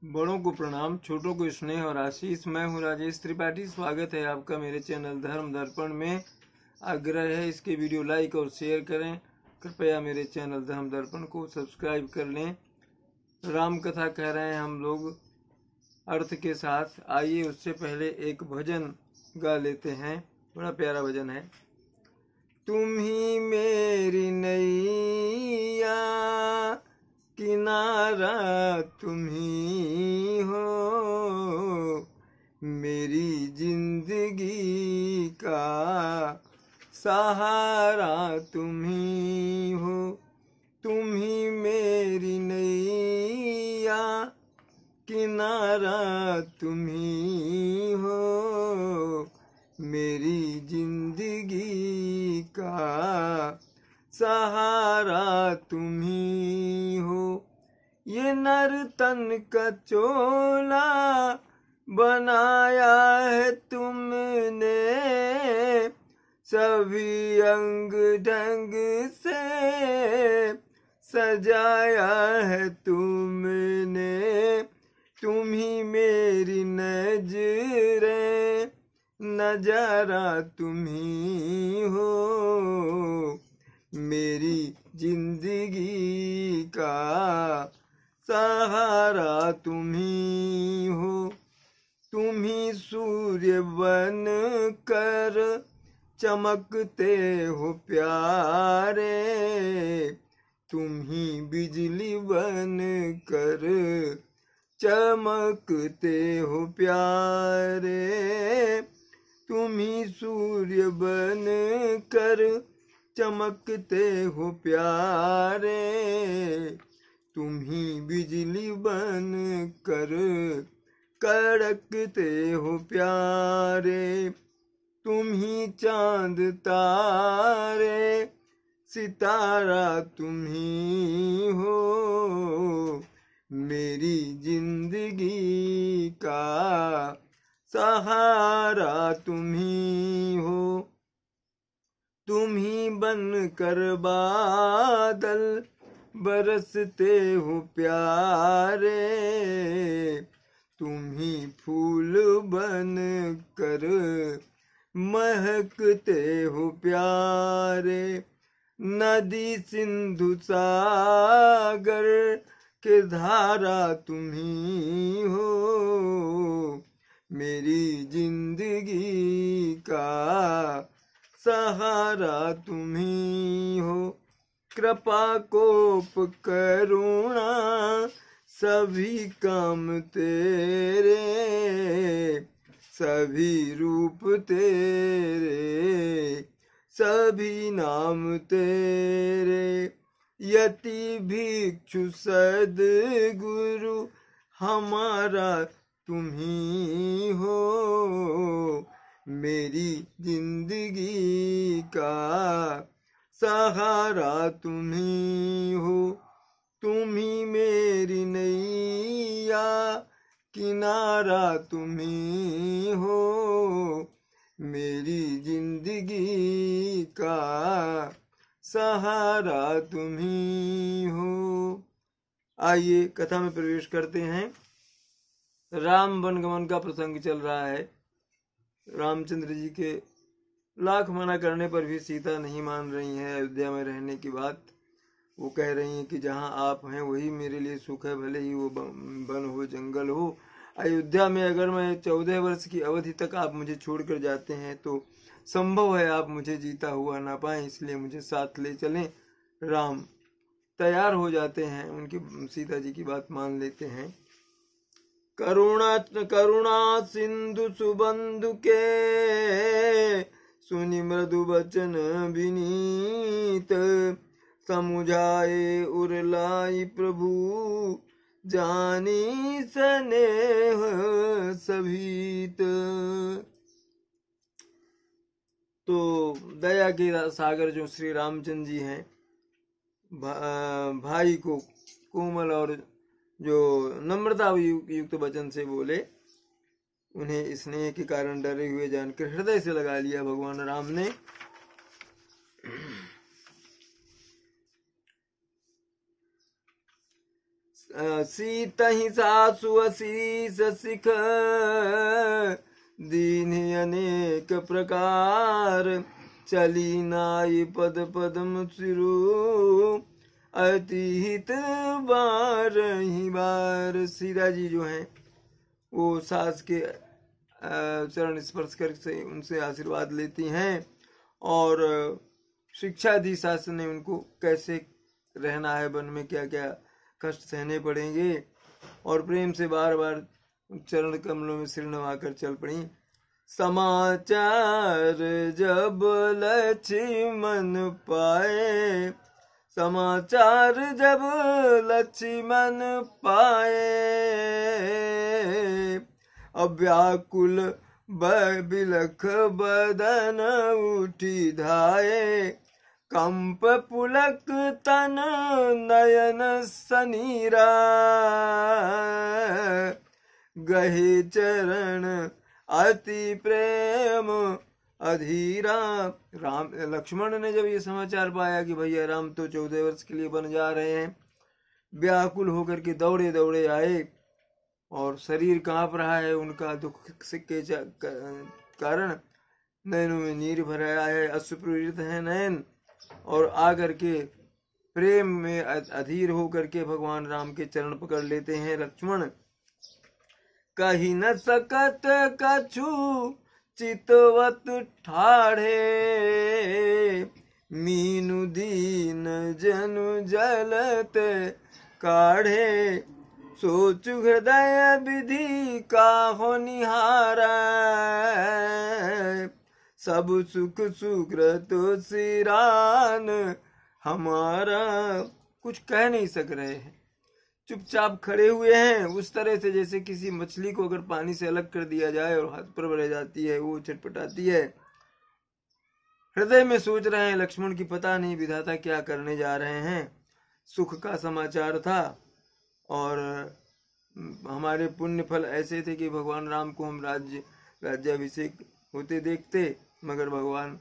बड़ों को प्रणाम, छोटों को स्नेह और आशीष। मैं हूँ राजेश त्रिपाठी। स्वागत है आपका मेरे चैनल धर्म दर्पण में। आग्रह है इसके वीडियो लाइक और शेयर करें। कृपया मेरे चैनल धर्म दर्पण को सब्सक्राइब कर लें। राम कथा कह रहे हैं हम लोग अर्थ के साथ। आइए उससे पहले एक भजन गा लेते हैं। बड़ा प्यारा भजन है। तुम ही मेरी नैया, किनारा तुम ही हो, मेरी जिंदगी का सहारा तुम ही हो। तुम ही मेरी नैया, किनारा तुम ही हो, मेरी जिंदगी का सहारा तुम ही हो। ये नर्तन का चोला बनाया है तुमने, सभी अंग ढंग से सजाया है तुमने। तुम ही मेरी नजरें, नजारा तुम ही हो, मेरी जिंदगी का सहारा तुम ही हो। तुम ही सूर्य बन कर चमकते हो प्यारे, तुम ही बिजली बन कर चमकते हो प्यारे। तुम ही सूर्य बन कर चमकते हो प्यारे, तुम ही बिजली बन कर कड़कते हो प्यारे। तुम ही चांद तारे सितारा तुम ही हो, मेरी जिंदगी का सहारा तुम ही हो। तुम ही बन कर बादल बरसते हो प्यारे, तुम ही फूल बन कर महकते हो प्यारे। नदी सिंधु सागर के धारा तुम ही हो, मेरी जिंदगी का सहारा तुम ही हो। कृपा कोप करुणा सभी काम तेरे, सभी रूप तेरे, सभी नाम तेरे। यति भिक्षु सद्गुरु हमारा तुम ही हो, मेरी जिंदगी का सहारा तुम ही हो। तुम ही मेरी नैया, किनारा तुम ही हो, मेरी जिंदगी का सहारा तुम ही हो। आइए कथा में प्रवेश करते हैं। राम वनगमन का प्रसंग चल रहा है। रामचंद्र जी के लाख मना करने पर भी सीता नहीं मान रही हैं अयोध्या में रहने की बात। वो कह रही हैं कि जहाँ आप हैं वही मेरे लिए सुख है, भले ही वो वन हो जंगल हो। अयोध्या में अगर मैं 14 वर्ष की अवधि तक आप मुझे छोड़कर जाते हैं तो संभव है आप मुझे जीता हुआ ना पाएं, इसलिए मुझे साथ ले चलें। राम तैयार हो जाते हैं, उनकी सीता जी की बात मान लेते हैं। करुणा सिंधु सुबंधु के, सुनि मृदु बचन विनीत, समुझाए उरलाई प्रभु, जानी स्नेह सभीत। तो दया के सागर जो श्री रामचंद्र जी हैं, भाई को कोमल और जो नम्रता युक्त वचन से बोले। उन्हें स्नेह के कारण डरे हुए जानकर हृदय से लगा लिया भगवान राम ने। सीत ही सासु असीस सिख दीन अनेक प्रकार चली नाई पद पदम सिरु अतिहित बार ही बार। सीता जी जो हैं वो सास के चरण स्पर्श कर से उनसे आशीर्वाद लेती हैं और शिक्षा दी सास ने उनको कैसे रहना है, वन में क्या क्या कष्ट सहने पड़ेंगे, और प्रेम से बार बार चरण कमलों में सिर नवाकर चल पड़ी। समाचार जब लक्ष्मण पाए, समाचार जब लक्ष्मण पाए, अव्याकुल बिलख बदन उठी धाये, कंप पुलक तन नयन सनीरा, गहे चरण अति प्रेम अधीरा। राम लक्ष्मण ने जब ये समाचार पाया कि भैया राम तो 14 वर्ष के लिए बन जा रहे हैं, व्याकुल होकर के दौड़े दौड़े आए और शरीर कांप रहा है उनका दुख के कारण, नयनों में नीर भरा है, अश्रुपूरित है नयन, और आकर के प्रेम में अधीर होकर के भगवान राम के चरण पकड़ लेते हैं लक्ष्मण। कही न सकत कछु चितवत ठाढ़े, मीनु दीन जनु जलत काढ़े, सोच हृदय विधि काहो निहारा, सब सुख सुकृत सिरान हमारा। कुछ कह नहीं सक रहे हैं, चुपचाप खड़े हुए हैं, उस तरह से जैसे किसी मछली को अगर पानी से अलग कर दिया जाए और हाथ पर रह जाती है, वो छटपटाती है। हृदय में सोच रहे हैं लक्ष्मण की पता नहीं विधाता क्या करने जा रहे हैं। सुख का समाचार था और हमारे पुण्य फल ऐसे थे कि भगवान राम को हम राज्याभिषेक होते देखते, मगर भगवान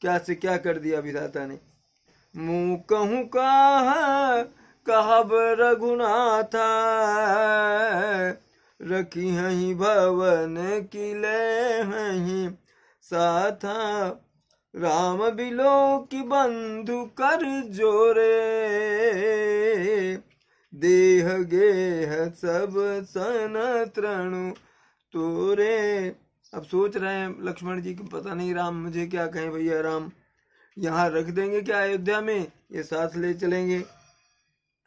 क्या से क्या कर दिया विधाता ने। मुँह कहूँ कहब रघुनाथा, रखी हहीं भवन किले हहीं साथा, राम बिलो की बंधु कर जोरे, देह गेह सब सन तृणु तोरे। अब सोच रहे हैं लक्ष्मण जी कि पता नहीं राम मुझे क्या कहें, भैया राम यहाँ रख देंगे क्या अयोध्या में, ये साथ ले चलेंगे।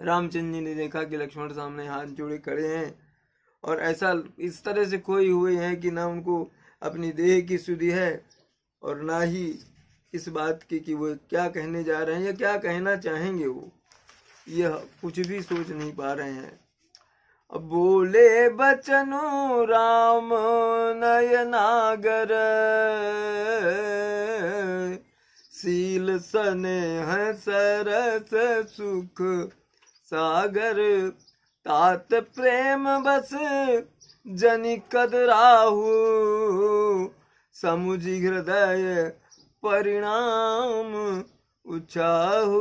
रामचंद्र जी ने देखा कि लक्ष्मण सामने हाथ जोड़े खड़े हैं और ऐसा इस तरह से खोए हुए हैं कि ना उनको अपनी देह की सुधि है और ना ही इस बात की कि वो क्या कहने जा रहे हैं या क्या कहना चाहेंगे, वो यह कुछ भी सोच नहीं पा रहे हैं। अब बोले बचनु राम नयनागर, सील स्नेह सरस सुख सागर, तात प्रेम बस जनि कदराहु, समुझि हृदय परिणाम उछाहु।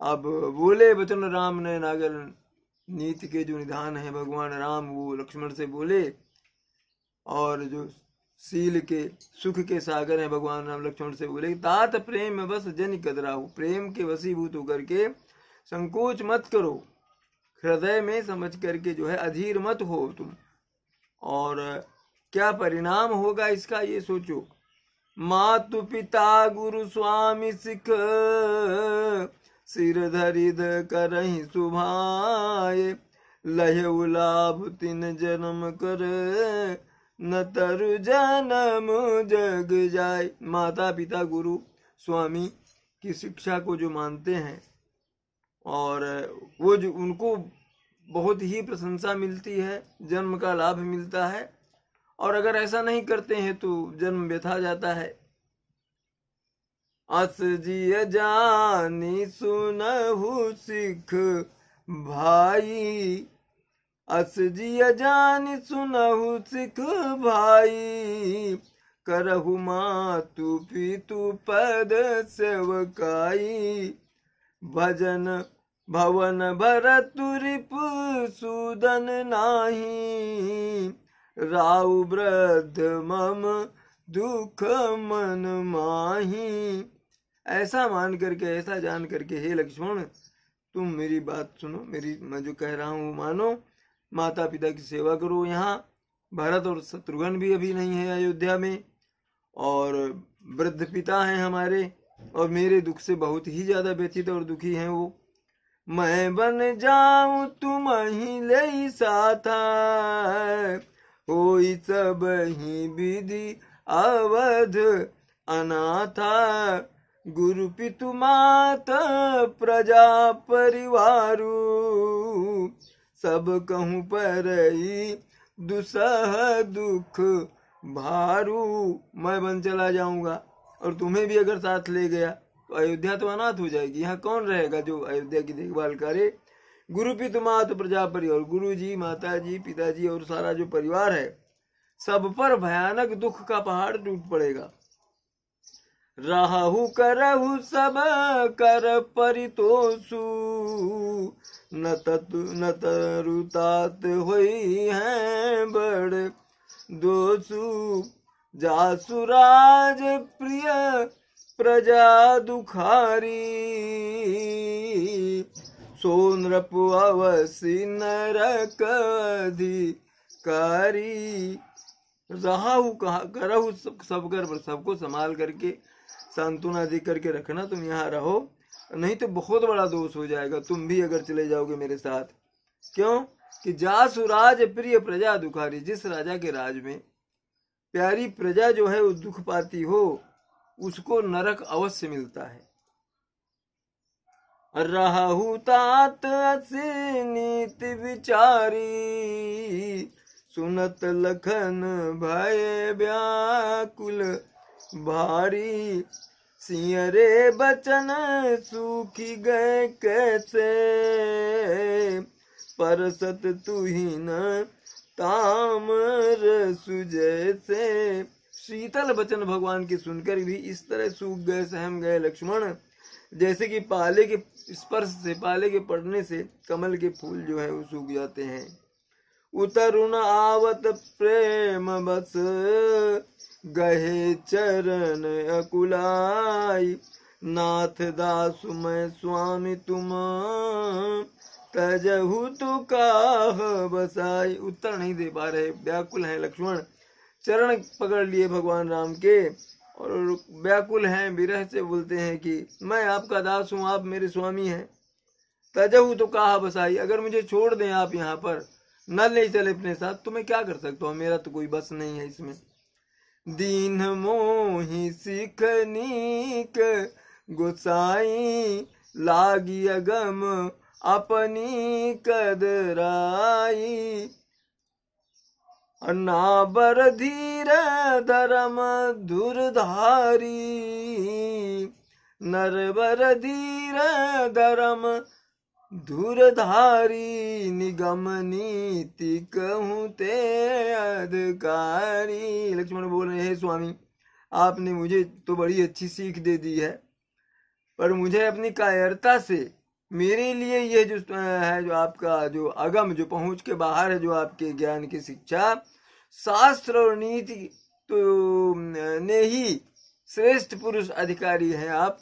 अब बोले बचन राम नयनागर, नीति के जो निधान है भगवान राम, वो लक्ष्मण से बोले, और जो सील के सुख के सागर है भगवान राम लक्ष्मण से बोले, तात प्रेम बस जन कदराहु, प्रेम के वशीभूत होकर के संकोच मत करो, हृदय में समझ करके जो है अधीर मत हो तुम, और क्या परिणाम होगा इसका ये सोचो। मातु पिता गुरु स्वामी सिख, सिर धरिद करहि सुभाए, लहु लाभ तिन जन्म कर, न तरु जन्म जग जाए। माता पिता गुरु स्वामी की शिक्षा को जो मानते हैं और वो जो उनको बहुत ही प्रशंसा मिलती है, जन्म का लाभ मिलता है, और अगर ऐसा नहीं करते हैं तो जन्म व्यथा जाता है। अस जिय जानी सुनहु सिख भाई, अस जिय जानी सुनहु सिख भाई, करहु मातु पितु पद सेवकाई, भजन भवन भरतु रिपु सूदन नाही, राउ वृद्ध मम दुख मन माही। ऐसा मान करके, ऐसा जान करके हे लक्ष्मण, तुम मेरी बात सुनो, मेरी मैं जो कह रहा हूँ मानो, माता पिता की सेवा करो। यहाँ भरत और शत्रुघ्न भी अभी नहीं है अयोध्या में, और वृद्ध पिता हैं हमारे, और मेरे दुख से बहुत ही ज्यादा व्यथित और दुखी हैं वो। मैं बन जाऊं तुम ही ले साथा, होई सब ही विधि अवध अनाथा, गुरु पितु माता प्रजा परिवारु, सब कहूँ पर दुसह दुख भारू। मैं बन चला जाऊंगा, और तुम्हें भी अगर साथ ले गया तो अयोध्या तो अनाथ हो जाएगी। यहाँ कौन रहेगा जो अयोध्या की देखभाल करे। गुरु पितु माता प्रजा परिवार, गुरु जी, माता जी, पिताजी और सारा जो परिवार है, सब पर भयानक दुख का पहाड़ टूट पड़ेगा। राहु करहु सब कर परितोषु, न तरुतात हुई है बड़ दोषु, जासुराज प्रिय प्रजा दुखारी, सो नृप अवसि नरक अधिकारी। राहु करहु सब कर, सबको संभाल करके सांत्वना दे करके रखना, तुम यहाँ रहो, नहीं तो बहुत बड़ा दोष हो जाएगा तुम भी अगर चले जाओगे मेरे साथ। क्यों कि जासुराज प्रिय प्रजा दुखारी, जिस राजा के राज में प्यारी प्रजा जो है वो दुख पाती हो, उसको नरक अवश्य मिलता है। राहु तात असी नीति विचारी, सुनत लखन भय व्याकुल भारी, सिंह रे बचन सूखी गए कैसे, परसत तुहिन तामर सुजैसे। शीतल वचन भगवान की सुनकर भी इस तरह सूख गए, सहम गए लक्ष्मण, जैसे कि पाले के स्पर्श से, पाले के पड़ने से कमल के फूल जो है वो सूख जाते हैं। उतरुण आवत प्रेम बस, गहे चरण अकुलाई, नाथ दासु मैं स्वामी तुम, तजहु तो काह बसाई। उत्तर नहीं दे पा रहे, व्याकुल हैं लक्ष्मण, चरण पकड़ लिए भगवान राम के और व्याकुल हैं, विरह से बोलते हैं कि मैं आपका दास हूँ, आप मेरे स्वामी हैं। तजहु तो काह बसाई, अगर मुझे छोड़ दें आप यहाँ पर, न ले चले अपने साथ, तो मैं क्या कर सकता हूँ, मेरा तो कोई बस नहीं है इसमें। दीन मोहि सिखनीक गोसाई, लागी अगम अपनी कदराई, नाबर धीर धर्म धुरधारी, नरबर धीर धर्म धुरधारी, निगम नीति कहूँ ते अधिकारी। लक्ष्मण बोल रहे हैं, स्वामी आपने मुझे तो बड़ी अच्छी सीख दे दी है, पर मुझे अपनी कायरता से, मेरे लिए ये जो है, जो आपका जो अगम, जो पहुंच के बाहर है, जो आपके ज्ञान की शिक्षा, शास्त्र और नीति तो ने ही श्रेष्ठ पुरुष अधिकारी हैं आप,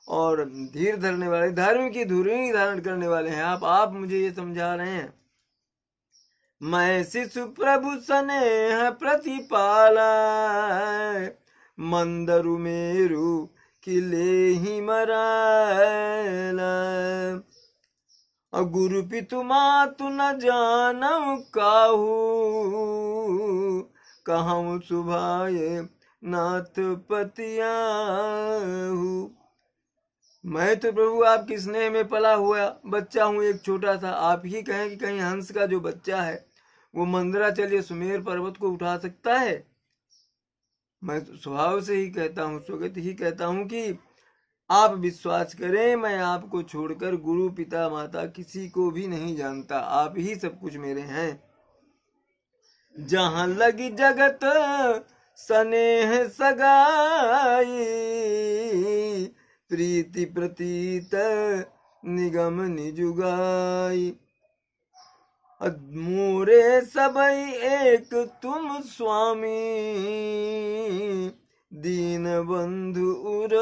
और धीर धरने वाले, धर्म की धुरी धारण करने वाले हैं आप मुझे ये समझा रहे हैं। मैं शिशु प्रभु स्नेह प्रतिपाला, मंदरु मेरु किले ही मराला, गुरु पितु मातु न जानऊ काहू, कहूँ सुभाए नाथ पतियाहू। मैं तो प्रभु आपके स्नेह में पला हुआ बच्चा हूँ, एक छोटा सा। आप ही कहें कि कहीं हंस का जो बच्चा है वो मंदराचल या सुमेर पर्वत को उठा सकता है। मैं तो स्वभाव से ही कहता हूँ, स्वगत ही कहता हूँ कि आप विश्वास करें, मैं आपको छोड़कर गुरु पिता माता किसी को भी नहीं जानता, आप ही सब कुछ मेरे हैं। जहाँ लगी जगत स्नेह सगाई, प्रीति प्रतीत निगम निजुगाई। मोरे सबई एक तुम स्वामी, दीन बंधु उर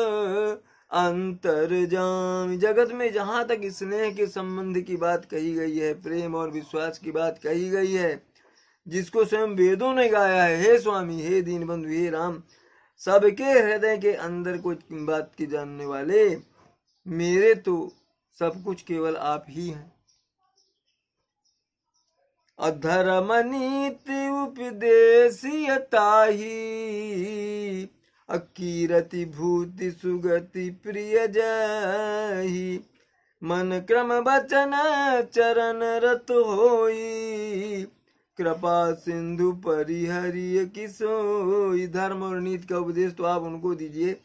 अंतर्जामी। जगत में जहाँ तक स्नेह के संबंध की बात कही गई है, प्रेम और विश्वास की बात कही गई है, जिसको स्वयं वेदों ने गाया है, हे स्वामी, हे दीन बंधु, हे राम, सबके हृदय के अंदर कुछ बात की जानने वाले, मेरे तो सब कुछ केवल आप ही हैं। अधर्म नीति उपदेशियताही, अकीरति भूति सुगति प्रिय जाही। मन क्रम वचन चरण रत होई, कृपा सिंधु परिहरिय किसोई। धर्म और नीति का उपदेश तो आप उनको दीजिए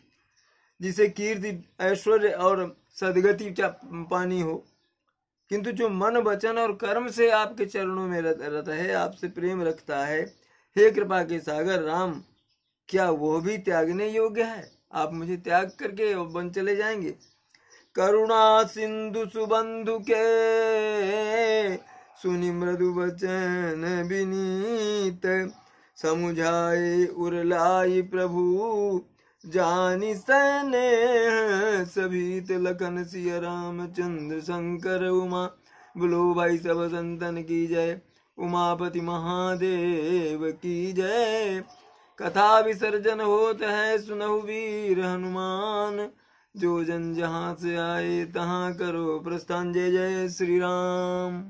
जिसे कीर्ति, ऐश्वर्य और सदगति पानी हो, किंतु जो मन वचन और कर्म से आपके चरणों में रत है, आपसे प्रेम रखता है, हे कृपा के सागर राम, क्या वो भी त्यागने योग्य है? आप मुझे त्याग करके वन चले जाएंगे? करुणा सिंधु सुबंधु के, सुनि मृदु वचन विनीत। समुझाए उरलाई प्रभु, जानी सने सभी लखन सिया रामचंद्र शंकर उमा। बोलो भाई सब संतन की जय, उमापति महादेव की जय। कथा विसर्जन होत है सुनहु वीर हनुमान, जो जन जहाँ से आए तहाँ करो प्रस्थान। जय जय श्री राम।